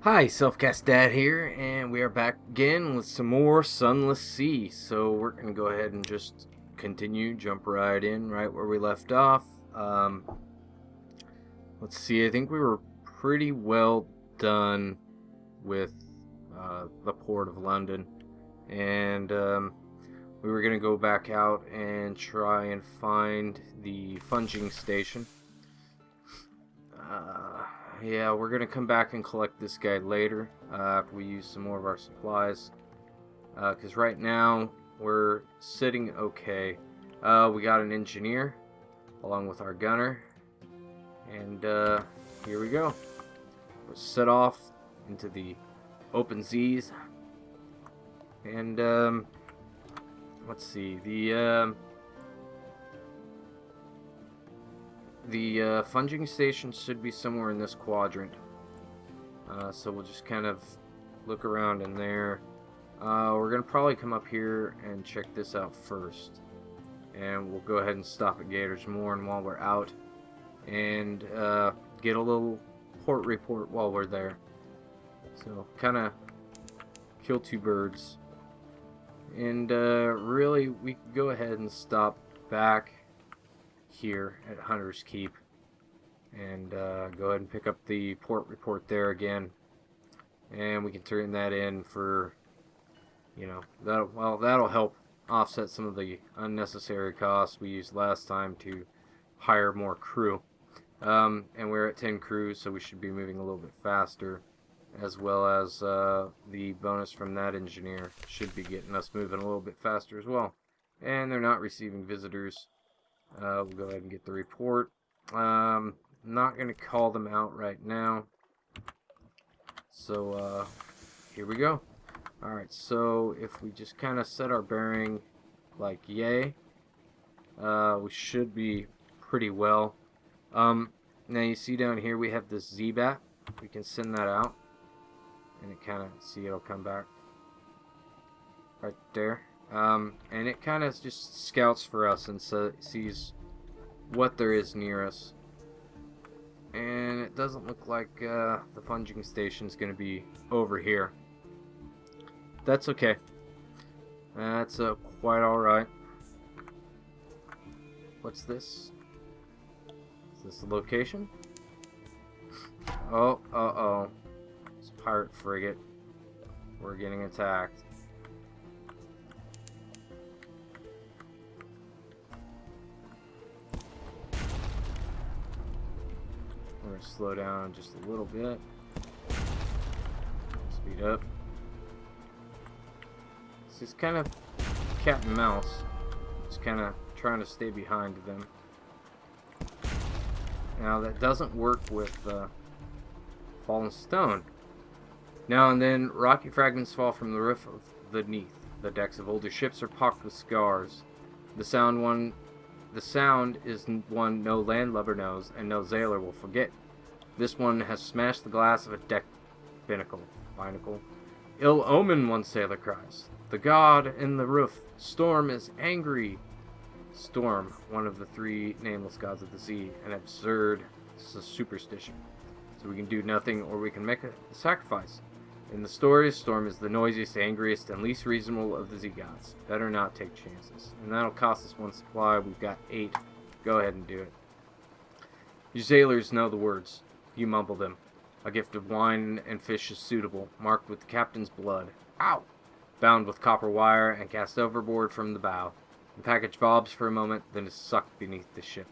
Hi, Selfcast Dad here, and we are back again with some more Sunless Sea. So we're gonna go ahead and just continue, jump right in, right where we left off. Um, let's see. I think we were pretty well done with the port of London, and we were gonna go back out and try and find the funging station. Uh, yeah, we're gonna come back and collect this guy later after we use some more of our supplies. Because right now we're sitting okay. We got an engineer along with our gunner, and here we go. We're set off into the open seas, and let's see the funging station should be somewhere in this quadrant. So we'll just kind of look around in there. We're going to probably come up here and check this out first. And we'll go ahead and stop at Gators Morn while we're out. And get a little port report while we're there. So kind of kill two birds. And really, we could go ahead and stop back here at Hunter's Keep and go ahead and pick up the port report there again, and we can turn that in for, that'll help offset some of the unnecessary costs we used last time to hire more crew. And we're at 10 crews, so we should be moving a little bit faster, as well as the bonus from that engineer should be getting us moving a little bit faster as well. And they're not receiving visitors. We'll go ahead and get the report. Not going to call them out right now. So, here we go. Alright, so if we just kind of set our bearing like yay, we should be pretty well. Now you see down here we have this Z-Bat. We can send that out. And it kind of, see, it'll come back right there. And it kind of just scouts for us and sees what there is near us. And it doesn't look like the funging station is going to be over here. That's okay. That's quite alright. What's this? Is this the location? Oh, uh-oh. It's a pirate frigate. We're getting attacked. We're going to slow down just a little bit. Speed up. This is kind of cat and mouse. Just kind of trying to stay behind them. Now that doesn't work with fallen stone. Now and then, rocky fragments fall from the roof of the beneath. The decks of older ships are pocked with scars. The sound is one no landlubber knows, and no sailor will forget. This one has smashed the glass of a deck binacle. Ill omen, one sailor cries. The god in the roof. Storm is angry. Storm, one of the three nameless gods of the sea. An absurd superstition. So we can do nothing, or we can make a sacrifice. In the stories, Storm is the noisiest, angriest, and least reasonable of the sea gods. Better not take chances. And that'll cost us one supply. We've got 8. Go ahead and do it. You sailors know the words. You mumble them. A gift of wine and fish is suitable, marked with the captain's blood. Ow! Bound with copper wire and cast overboard from the bow. The package bobs for a moment, then is sucked beneath the ship.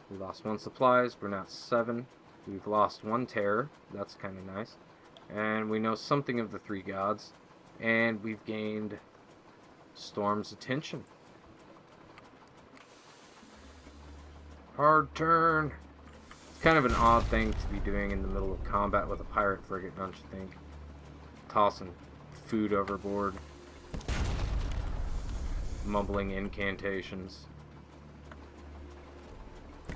We lost 1 supplies. We're now 7. We've lost 1 terror. That's kind of nice. And we know something of the 3 gods. And we've gained Storm's attention. Hard turn. It's kind of an odd thing to be doing in the middle of combat with a pirate frigate, don't you think? Tossing food overboard. Mumbling incantations.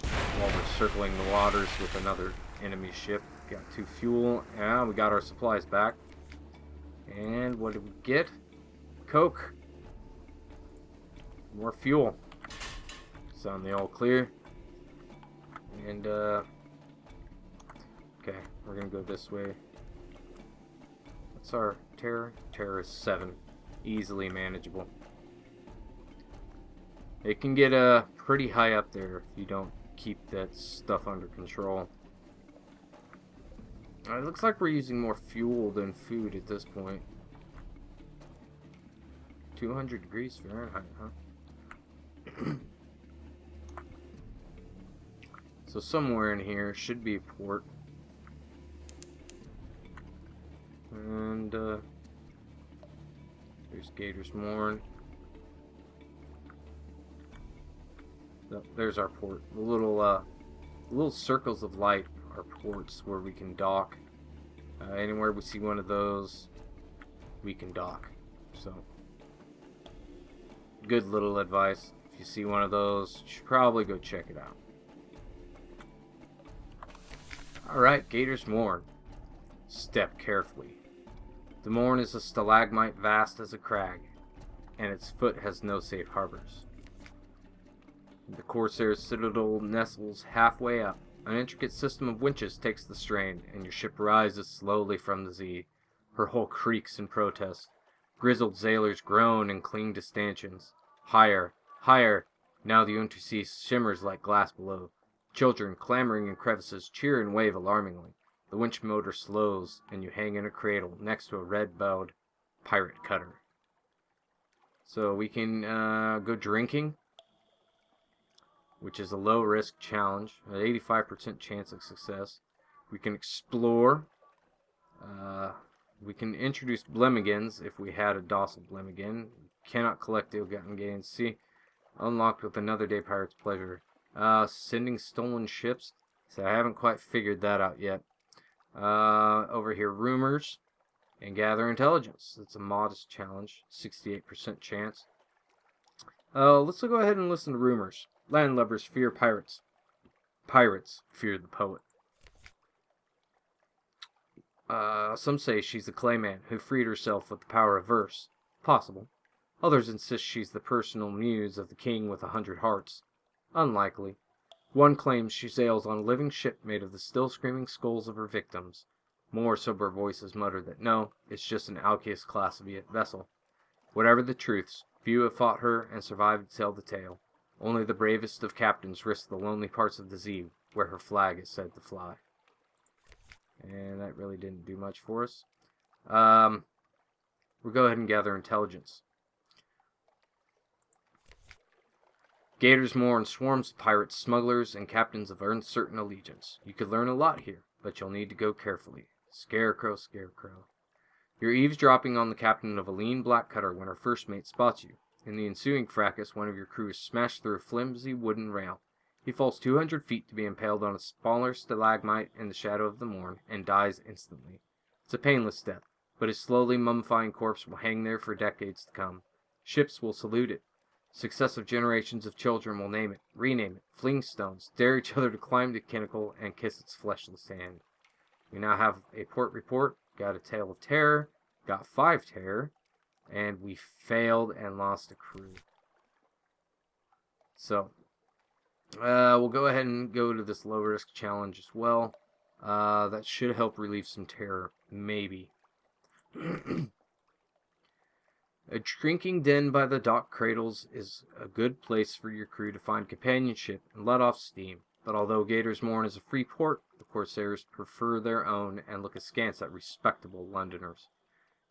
While we're circling the waters with another enemy ship. Got 2 fuel. And we got our supplies back. And what did we get? Coke. More fuel. Sound the all clear. And, okay, we're gonna go this way. What's our terror? Terror is 7. Easily manageable. It can get pretty high up there if you don't keep that stuff under control. It looks like we're using more fuel than food at this point. 200 degrees Fahrenheit, huh? So somewhere in here should be a port. And there's Gator's Morn. There's our port. The little circles of light are ports where we can dock. Anywhere we see one of those, we can dock. So, good little advice. If you see one of those, you should probably go check it out. Alright, Gator's Morn. Step carefully. The Morn is a stalagmite vast as a crag, and its foot has no safe harbors. The Corsair's citadel nestles halfway up. An intricate system of winches takes the strain, and your ship rises slowly from the sea. Her hull creaks in protest. Grizzled sailors groan and cling to stanchions. Higher, higher. Now the undersea shimmers like glass below. Children, clamoring in crevices, cheer and wave alarmingly. The winch motor slows, and you hang in a cradle next to a red-bowed pirate cutter. So we can go drinking, which is a low-risk challenge, an 85% chance of success. We can explore. We can introduce Blemigans if we had a docile Blemigan. Cannot collect ill-gotten gains. See, unlocked with another day pirate's pleasure. Sending stolen ships. So I haven't quite figured that out yet. Over here, rumors and gather intelligence. It's a modest challenge, 68% chance. Let's go ahead and listen to rumors. Landlubbers fear pirates. Pirates fear the poet. Some say she's a clayman who freed herself with the power of verse. Possible. Others insist she's the personal muse of the king with 100 hearts. Unlikely. One claims she sails on a living ship made of the still screaming skulls of her victims. More sober voices mutter that no, it's just an Alcaeus class vessel. Whatever the truths, few have fought her and survived to tell the tale. Only the bravest of captains risk the lonely parts of the sea where her flag is said to fly. And that really didn't do much for us. We'll go ahead and gather intelligence. Gator's Morn swarms of pirates, smugglers, and captains of uncertain allegiance. You could learn a lot here, but you'll need to go carefully. Scarecrow, scarecrow. You're eavesdropping on the captain of a lean black cutter when her first mate spots you. In the ensuing fracas, one of your crew is smashed through a flimsy wooden rail. He falls 200 feet to be impaled on a smaller stalagmite in the shadow of the morn, and dies instantly. It's a painless death, but his slowly mummifying corpse will hang there for decades to come. Ships will salute it. Successive generations of children will name it, rename it, fling stones, dare each other to climb the pinnacle, and kiss its fleshless hand. We now have a port report, got a tale of terror, got 5 terror, and we failed and lost a crew. So, we'll go ahead and go to this low-risk challenge as well. That should help relieve some terror, maybe. A drinking den by the dock cradles is a good place for your crew to find companionship and let off steam. But although Gator's Morn is a free port, the Corsairs prefer their own and look askance at respectable Londoners.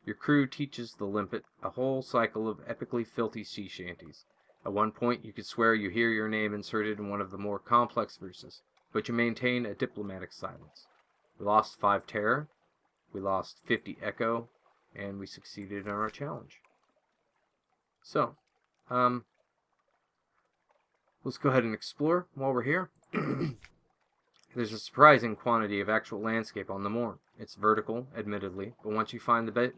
Your crew teaches the limpet a whole cycle of epically filthy sea shanties. At one point, you could swear you hear your name inserted in one of the more complex verses, but you maintain a diplomatic silence. We lost 5 terror, we lost 50 echo, and we succeeded in our challenge. So, let's go ahead and explore while we're here. There's a surprising quantity of actual landscape on the Morn. It's vertical, admittedly, but once you find the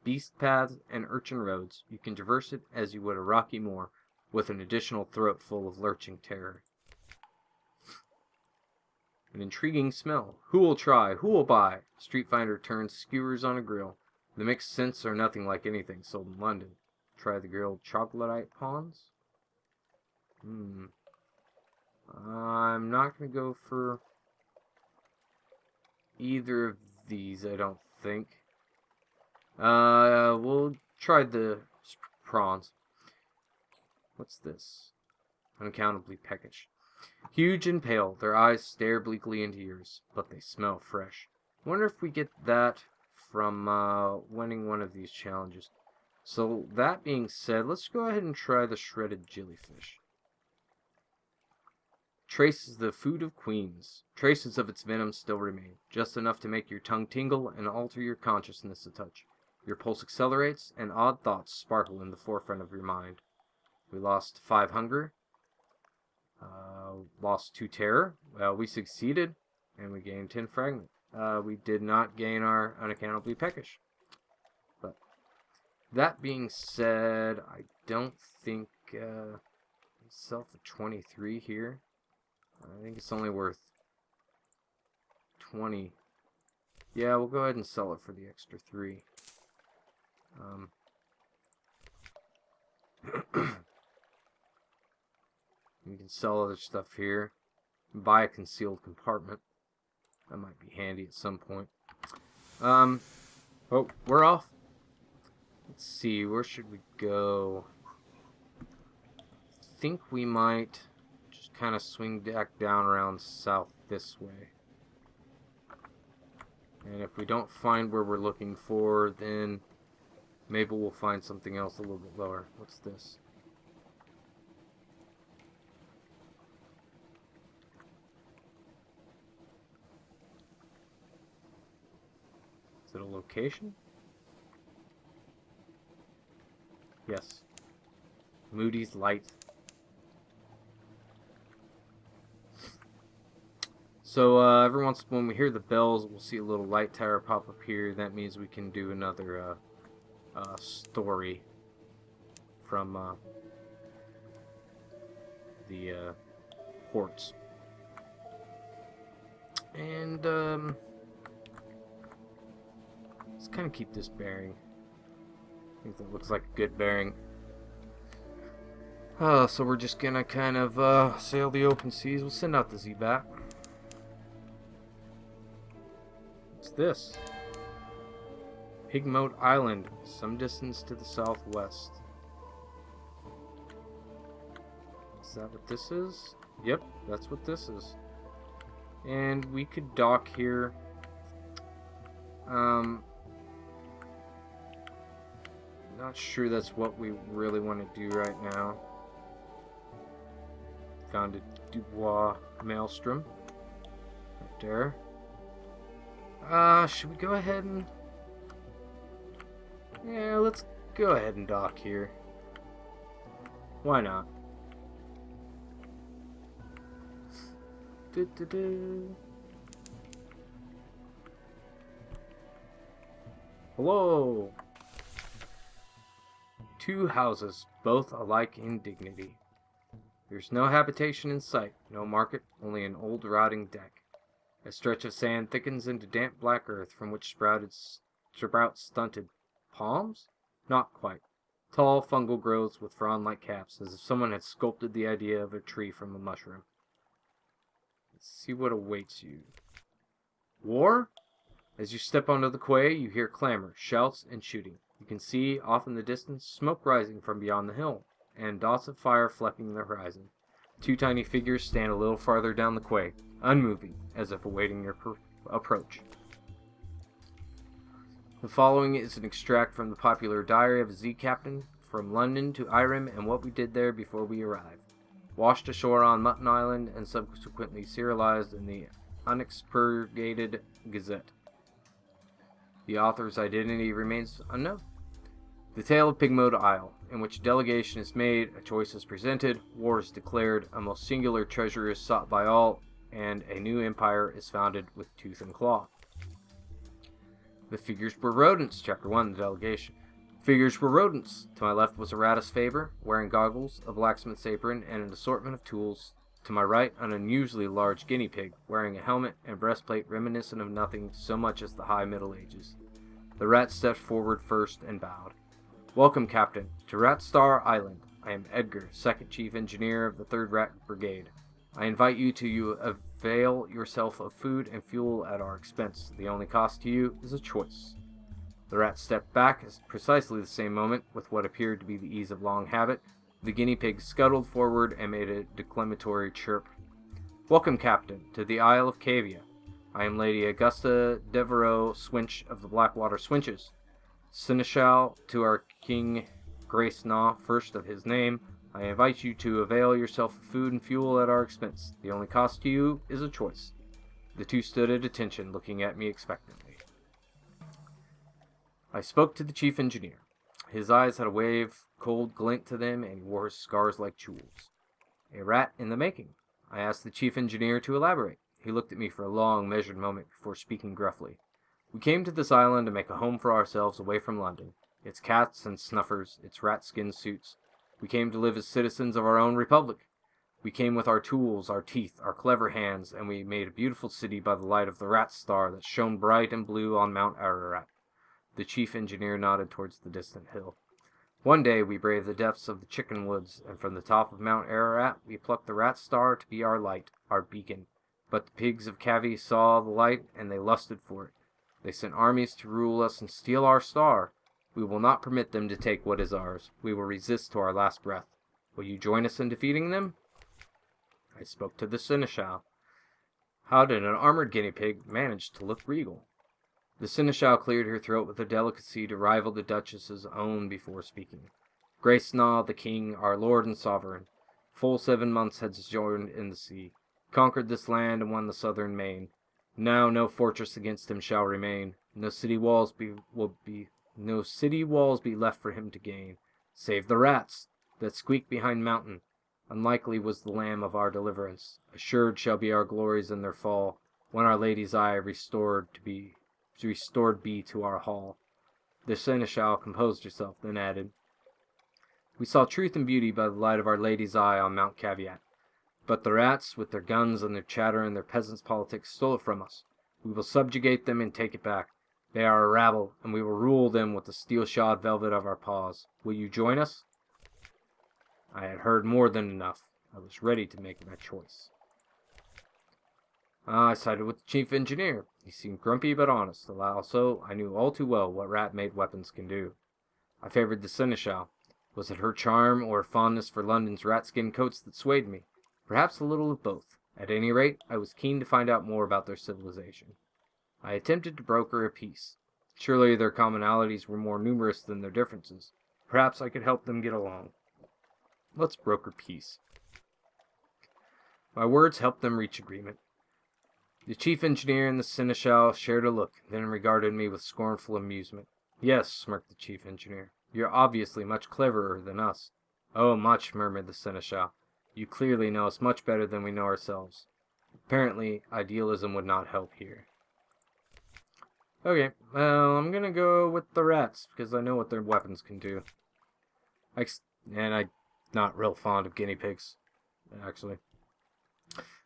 beast paths and urchin roads, you can traverse it as you would a rocky moor, with an additional throat full of lurching terror. An intriguing smell. Who will try? Who will buy? Street finder turns skewers on a grill. The mixed scents are nothing like anything sold in London. Try the grilled troglodyte pawns? I'm not going to go for either of these, I don't think. We'll try the prawns. What's this? Unaccountably peckish. Huge and pale, their eyes stare bleakly into yours, but they smell fresh. Wonder if we get that from winning one of these challenges. So that being said, let's go ahead and try the shredded jellyfish. Traces the food of queens. Traces of its venom still remain, just enough to make your tongue tingle and alter your consciousness a touch. Your pulse accelerates, and odd thoughts sparkle in the forefront of your mind. We lost 5 hunger. Lost 2 terror. Well, we succeeded, and we gained 10 fragment. We did not gain our unaccountably peckish. But that being said, I don't think sell for 23 here. I think it's only worth 20. Yeah, we'll go ahead and sell it for the extra 3. You can sell other stuff here. Buy a concealed compartment. That might be handy at some point. Oh, we're off. Let's see, where should we go? I think we might just kind of swing back down around south this way. And if we don't find where we're looking for, then maybe we'll find something else a little bit lower. What's this? Is it a location? Yes. Moody's Light. So every once when we hear the bells, we'll see a little light tower pop up here. That means we can do another story from the ports. And let's kind of keep this bearing. I think that looks like a good bearing. So we're just gonna kind of sail the open seas. We'll send out the Z-Bat. What's this? Pigmote Island, some distance to the southwest. Is that what this is? Yep, that's what this is. And we could dock here. Not sure that's what we really want to do right now. Found a Dubois Maelstrom right there. Should we go ahead and... Yeah, let's go ahead and dock here. Why not? Hello! 2 houses, both alike in dignity. There's no habitation in sight, no market, only an old rotting deck. A stretch of sand thickens into damp black earth from which sprout stunted palms? Not quite. Tall fungal growths with frond-like caps, as if someone had sculpted the idea of a tree from a mushroom. Let's see what awaits you. War? As you step onto the quay, you hear clamor, shouts, and shooting. You can see, off in the distance, smoke rising from beyond the hill, and dots of fire flecking the horizon. 2 tiny figures stand a little farther down the quay, unmoving, as if awaiting your approach. The following is an extract from the popular Diary of a Z Captain, from London to Irem and what we did there before we arrived. Washed ashore on Mutton Island and subsequently serialized in the Unexpurgated Gazette. The author's identity remains unknown. The Tale of Pigmote Isle, in which a delegation is made, a choice is presented, war is declared, a most singular treasure is sought by all, and a new empire is founded with tooth and claw. The figures were rodents, Chapter 1, the delegation. Figures were rodents. To my left was a Ratus Faber, wearing goggles, a blacksmith's apron, and an assortment of tools. To my right, an unusually large guinea pig, wearing a helmet and breastplate reminiscent of nothing so much as the high Middle Ages. The rat stepped forward first and bowed. Welcome, Captain, to Rat Star Island. I am Edgar, 2nd Chief Engineer of the 3rd Rat Brigade. I invite you to avail yourself of food and fuel at our expense. The only cost to you is a choice. The rat stepped back at precisely the same moment, with what appeared to be the ease of long habit. The guinea pig scuttled forward and made a declamatory chirp. "Welcome, Captain, to the Isle of Cavia. I am Lady Augusta Devereux Swinch of the Blackwater Swinches. Seneschal to our King Grace Naw, first of his name, I invite you to avail yourself of food and fuel at our expense. The only cost to you is a choice." The two stood at attention, looking at me expectantly. I spoke to the chief engineer. His eyes had a wave, cold glint to them, and he wore his scars like jewels. A rat in the making. I asked the chief engineer to elaborate. He looked at me for a long, measured moment before speaking gruffly. "We came to this island to make a home for ourselves away from London, its cats and snuffers, its rat-skin suits. We came to live as citizens of our own republic. We came with our tools, our teeth, our clever hands, and we made a beautiful city by the light of the rat star that shone bright and blue on Mount Ararat." The chief engineer nodded towards the distant hill. "One day we braved the depths of the chicken woods, and from the top of Mount Ararat we plucked the rat star to be our light, our beacon. But the pigs of Cavie saw the light, and they lusted for it. They sent armies to rule us and steal our star. We will not permit them to take what is ours. We will resist to our last breath. Will you join us in defeating them?" I spoke to the seneschal. How did an armored guinea pig manage to look regal? The seneschal cleared her throat with a delicacy to rival the duchess's own before speaking. "Grace Naw, the king, our lord and sovereign, full 7 months has sojourned in the sea, conquered this land and won the southern main. Now no fortress against him shall remain. No city walls be left for him to gain, save the rats that squeak behind mountain. Unlikely was the lamb of our deliverance. Assured shall be our glories in their fall, when our lady's eye restored be to our hall." The seneschal composed herself, then added, "We saw truth and beauty by the light of our lady's eye on Mount Caveat. But the rats, with their guns and their chatter and their peasants' politics, stole it from us. We will subjugate them and take it back. They are a rabble, and we will rule them with the steel-shod velvet of our paws. Will you join us?" I had heard more than enough. I was ready to make my choice. I sided with the chief engineer. He seemed grumpy but honest. Also, I knew all too well what rat-made weapons can do. I favored the seneschal. Was it her charm or her fondness for London's rat-skin coats that swayed me? Perhaps a little of both. At any rate, I was keen to find out more about their civilization. I attempted to broker a peace. Surely their commonalities were more numerous than their differences. Perhaps I could help them get along. Let's broker peace. My words helped them reach agreement. The chief engineer and the seneschal shared a look, then regarded me with scornful amusement. "Yes," smirked the chief engineer, "you're obviously much cleverer than us." "Oh, much," murmured the seneschal. "You clearly know us much better than we know ourselves." Apparently, idealism would not help here. "Okay, well, I'm gonna go with the rats, because I know what their weapons can do. I'm not real fond of guinea pigs, actually."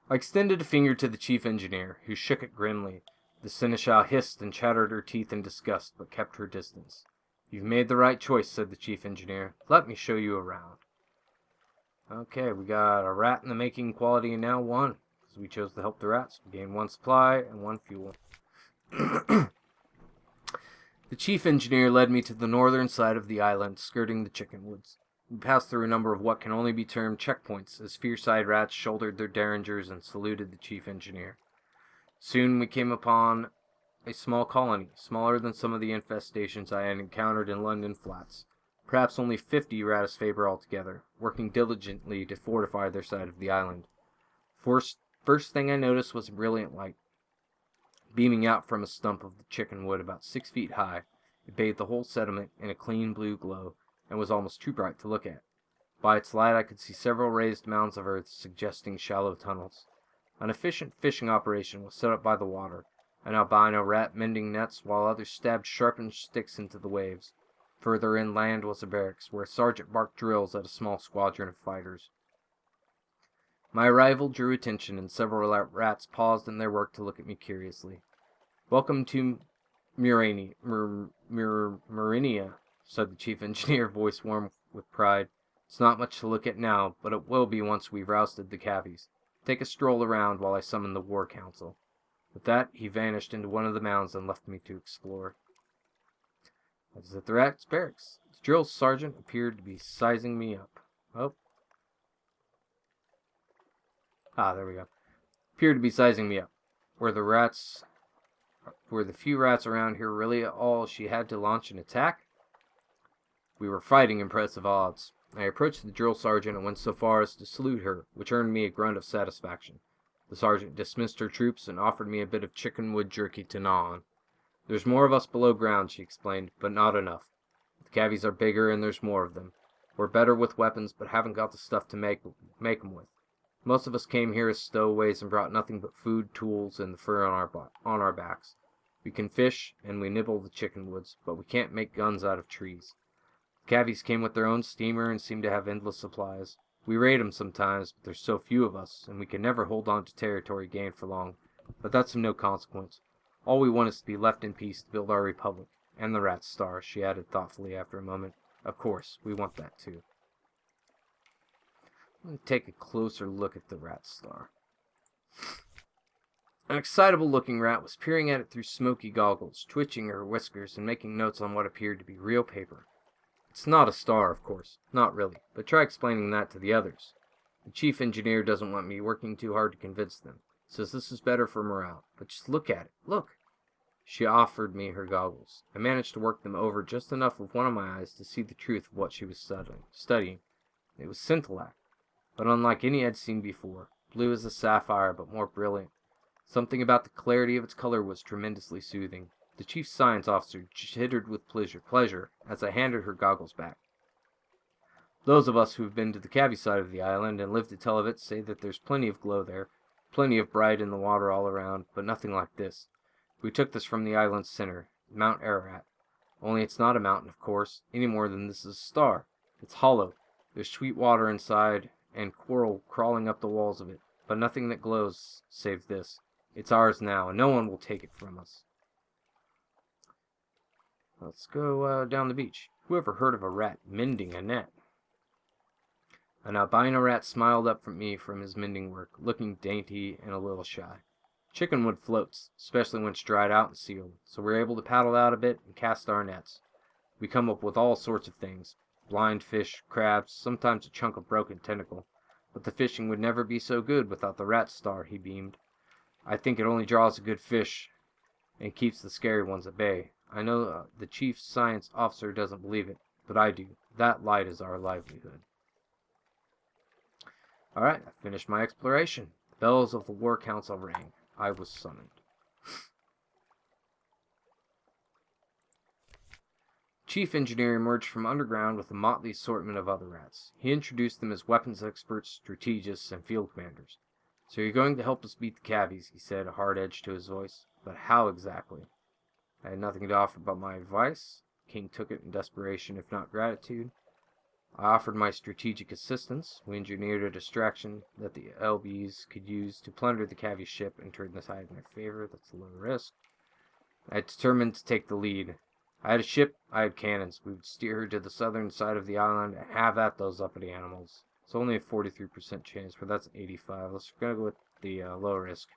I extended a finger to the chief engineer, who shook it grimly. The seneschal hissed and chattered her teeth in disgust, but kept her distance. "You've made the right choice," said the chief engineer. "Let me show you around." Okay, we got a rat in the making quality and now 1, because we chose to help the rats. We gained 1 supply and 1 fuel. The chief engineer led me to the northern side of the island, skirting the chicken woods. We passed through a number of what can only be termed checkpoints, as fierce-eyed rats shouldered their derringers and saluted the chief engineer. Soon we came upon a small colony, smaller than some of the infestations I had encountered in London flats. Perhaps only 50 Ratus Faber altogether, working diligently to fortify their side of the island. First thing I noticed was a brilliant light, beaming out from a stump of the chicken wood about 6 feet high. It bathed the whole settlement in a clean blue glow, and was almost too bright to look at. By its light I could see several raised mounds of earth suggesting shallow tunnels. An efficient fishing operation was set up by the water, an albino rat mending nets while others stabbed sharpened sticks into the waves. Further inland was a barracks, where a sergeant barked drills at a small squadron of fighters. My arrival drew attention, and several rats paused in their work to look at me curiously. "Welcome to Murinia," said the chief engineer, voice warm with pride. "It's not much to look at now, but it will be once we've rousted the Cavies. Take a stroll around while I summon the war council." With that, he vanished into one of the mounds and left me to explore. I was at the Rats barracks. The drill sergeant appeared to be sizing me up. Oh. There we go. Appeared to be sizing me up. Were the few rats around here really all she had to launch an attack? We were fighting impressive odds. I approached the drill sergeant and went so far as to salute her, which earned me a grunt of satisfaction. The sergeant dismissed her troops and offered me a bit of chicken wood jerky to gnaw on. There's more of us below ground, she explained, but not enough. The cavies are bigger and there's more of them. We're better with weapons, but haven't got the stuff to make 'em with. Most of us came here as stowaways and brought nothing but food, tools, and the fur on our backs. We can fish, and we nibble the chicken woods, but we can't make guns out of trees. The cavies came with their own steamer and seem to have endless supplies. We raid 'em sometimes, but there's so few of us, and we can never hold on to territory gained for long. But that's of no consequence. All we want is to be left in peace to build our republic, and the Rat Star, she added thoughtfully after a moment. Of course, we want that too. Let me take a closer look at the Rat Star. An excitable-looking rat was peering at it through smoky goggles, twitching her whiskers and making notes on what appeared to be real paper. It's not a star, of course. Not really. But try explaining that to the others. The chief engineer doesn't want me working too hard to convince them. Says this is better for morale. But just look at it. Look! She offered me her goggles. I managed to work them over just enough with one of my eyes to see the truth of what she was studying. It was scintillac, but unlike any I'd seen before. Blue as a sapphire, but more brilliant. Something about the clarity of its color was tremendously soothing. The chief science officer chittered with pleasure as I handed her goggles back. Those of us who've been to the Cavi side of the island and lived to tell of it say that there's plenty of glow there, plenty of bright in the water all around, but nothing like this. We took this from the island's center, Mount Ararat. Only it's not a mountain, of course, any more than this is a star. It's hollow. There's sweet water inside and coral crawling up the walls of it, but nothing that glows save this. It's ours now, and no one will take it from us. Let's go down the beach. Whoever heard of a rat mending a net? An albino rat smiled up at me from his mending work, looking dainty and a little shy. Chickenwood floats, especially when it's dried out and sealed, so we're able to paddle out a bit and cast our nets. We come up with all sorts of things. Blind fish, crabs, sometimes a chunk of broken tentacle. But the fishing would never be so good without the Rat Star, he beamed. I think it only draws a good fish and keeps the scary ones at bay. I know the chief science officer doesn't believe it, but I do. That light is our livelihood. Alright, I finished my exploration. The bells of the war council rang. I was summoned. Chief engineer emerged from underground with a motley assortment of other rats. He introduced them as weapons experts, strategists, and field commanders. So you're going to help us beat the cavies, he said, a hard edge to his voice. But how exactly? I had nothing to offer but my advice. King took it in desperation, if not gratitude. I offered my strategic assistance. We engineered a distraction that the LBs could use to plunder the Cavi ship and turn the tide in their favor. That's a low risk. I determined to take the lead. I had a ship, I had cannons. We would steer her to the southern side of the island and have at those uppity animals. It's only a 43% chance, but that's 85. Let's go with the low risk.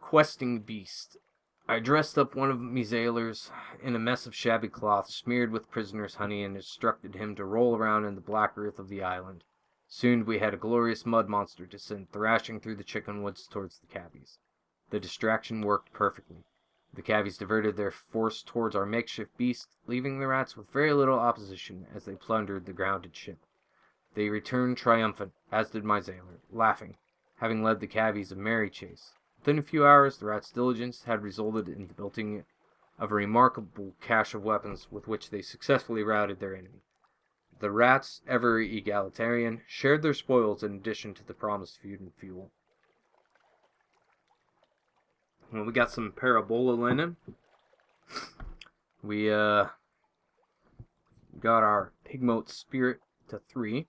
Questing beast. I dressed up one of me sailors in a mess of shabby cloth smeared with prisoner's honey and instructed him to roll around in the black earth of the island. Soon we had a glorious mud monster to send thrashing through the chicken woods towards the cavies. The distraction worked perfectly. The cavies diverted their force towards our makeshift beast, leaving the rats with very little opposition as they plundered the grounded ship. They returned triumphant, as did my sailor, laughing, having led the cavies a merry chase. Within a few hours, the rats' diligence had resulted in the building of a remarkable cache of weapons with which they successfully routed their enemy. The rats, ever egalitarian, shared their spoils in addition to the promised food and fuel. Well, we got some parabola linen. We got our Pigmote spirit to 3.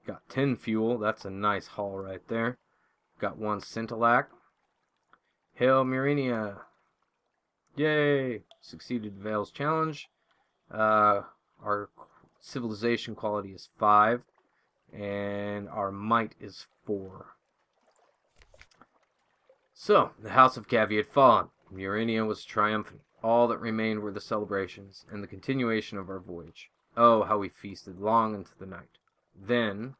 Got 10 fuel. That's a nice haul right there. Got 1 scintillac. Hail Murinia. Yay! Succeeded Vale's challenge. Our civilization quality is 5. And our might is 4. So, the House of Cavi had fallen. Murinia was triumphant. All that remained were the celebrations and the continuation of our voyage. Oh, how we feasted long into the night. Then,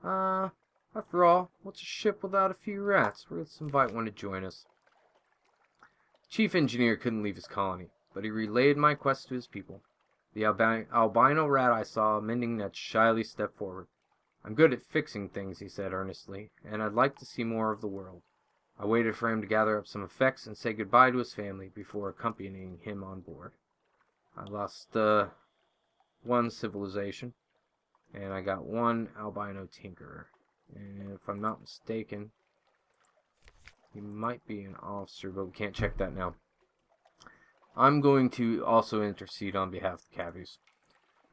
after all, what's a ship without a few rats? Let's invite one to join us. Chief engineer couldn't leave his colony, but he relayed my quest to his people. The albino rat I saw mending nets shyly stepped forward. I'm good at fixing things, he said earnestly, and I'd like to see more of the world. I waited for him to gather up some effects and say goodbye to his family before accompanying him on board. I lost, one civilization, and I got one albino tinkerer. And if I'm not mistaken, he might be an officer, but we can't check that now. I'm going to also intercede on behalf of the cabbies.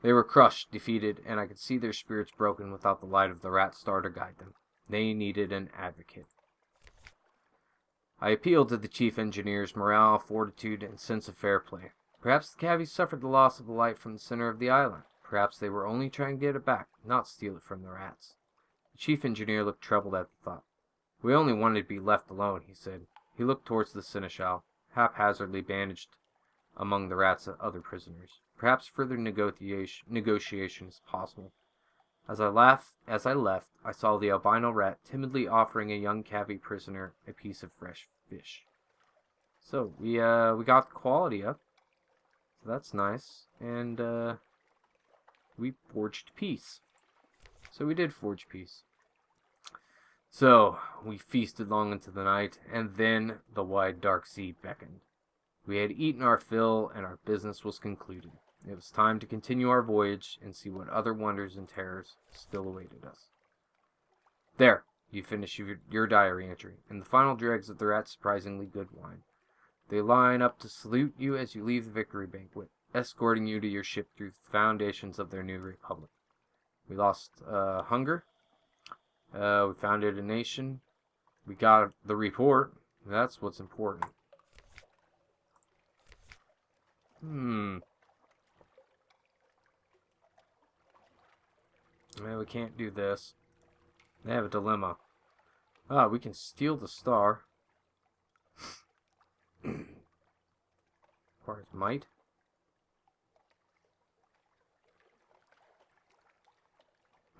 They were crushed, defeated, and I could see their spirits broken without the light of the rat star to guide them. They needed an advocate. I appealed to the chief engineer's morale, fortitude, and sense of fair play. Perhaps the cabbies suffered the loss of the light from the center of the island. Perhaps they were only trying to get it back, not steal it from the rats. The chief engineer looked troubled at the thought. We only wanted to be left alone, he said. He looked towards the seneschal, haphazardly bandaged among the rats and other prisoners. Perhaps further negotiation is possible. As I left, I saw the albino rat timidly offering a young cabby prisoner a piece of fresh fish. So we got the quality up. So that's nice. And we forged peace. So we did forge peace. So we feasted long into the night, and then the wide dark sea beckoned. We had eaten our fill, and our business was concluded. It was time to continue our voyage and see what other wonders and terrors still awaited us. There, you finish your diary entry, and the final dregs of the rat's surprisingly good wine. They line up to salute you as you leave the victory banquet, escorting you to your ship through the foundations of their new republic. We lost hunger. We founded a nation. We got the report. That's what's important. Well, we can't do this. They have a dilemma. We can steal the star. Requires might.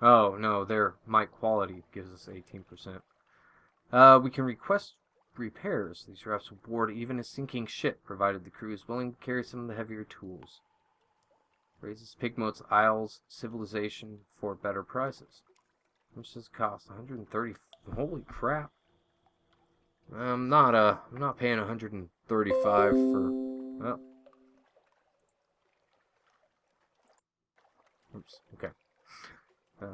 Oh, no, their might quality gives us 18%. We can request repairs. These rafts will board even a sinking ship, provided the crew is willing to carry some of the heavier tools. Raises Pigmote's Isles civilization for better prices. How much does it cost? 130. Holy crap! I'm not paying 135 for. Well. Oops. Okay.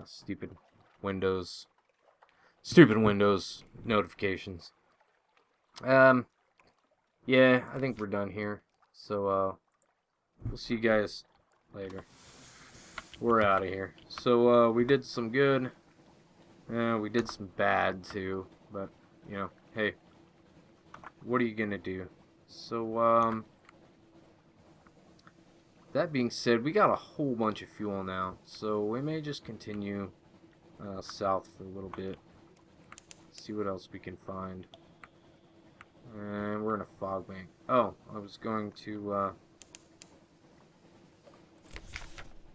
Stupid Windows notifications. Yeah, I think we're done here. So, we'll see you guys later. We're out of here. So, we did some good. We did some bad, too. But, you know, hey. What are you gonna do? So, that being said, we got a whole bunch of fuel now. So, we may just continue south for a little bit. See what else we can find. And we're in a fog bank. Oh, I was going to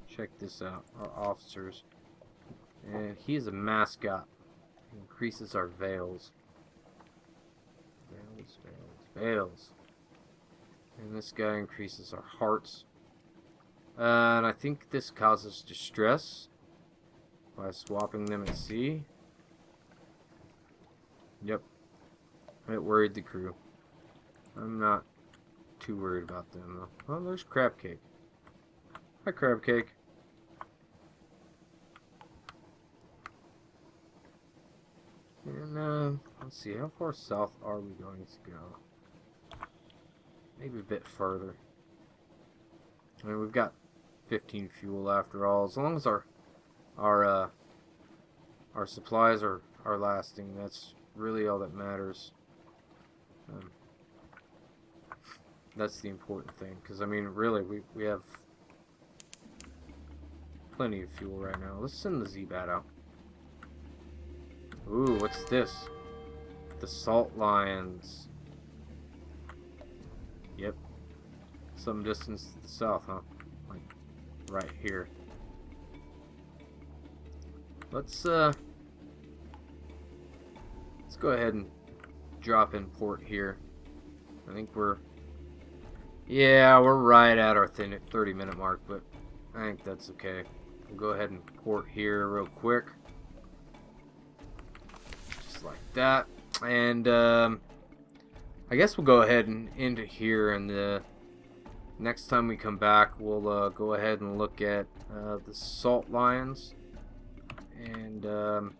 check this out. Our officers. And he is a mascot. He increases our veils. Veils. And this guy increases our hearts. And I think this causes distress by swapping them at sea. Yep. It worried the crew. I'm not too worried about them, though. Oh, there's Crab Cake. Hi, Crab Cake. And, let's see, how far south are we going to go? Maybe a bit further. I mean, we've got 15 fuel after all. As long as our supplies are lasting, that's really all that matters. That's the important thing, because I mean, really, we have plenty of fuel right now. Let's send the Z-Bat out. Ooh, what's this? The Salt Lions. Yep. Some distance to the south, huh? Like right here. Let's go ahead and drop in port here. I think we're right at our 30-minute mark, but I think that's okay. We'll go ahead and port here real quick. Just like that. And I guess we'll go ahead and end it here, and the next time we come back we'll go ahead and look at the salt lions and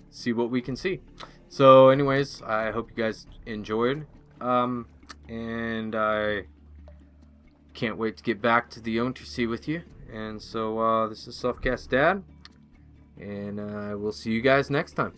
see what we can see. So anyways, I hope you guys enjoyed, and I can't wait to get back to the OTC with you. And so this is Selfcast Dad, and I will see you guys next time.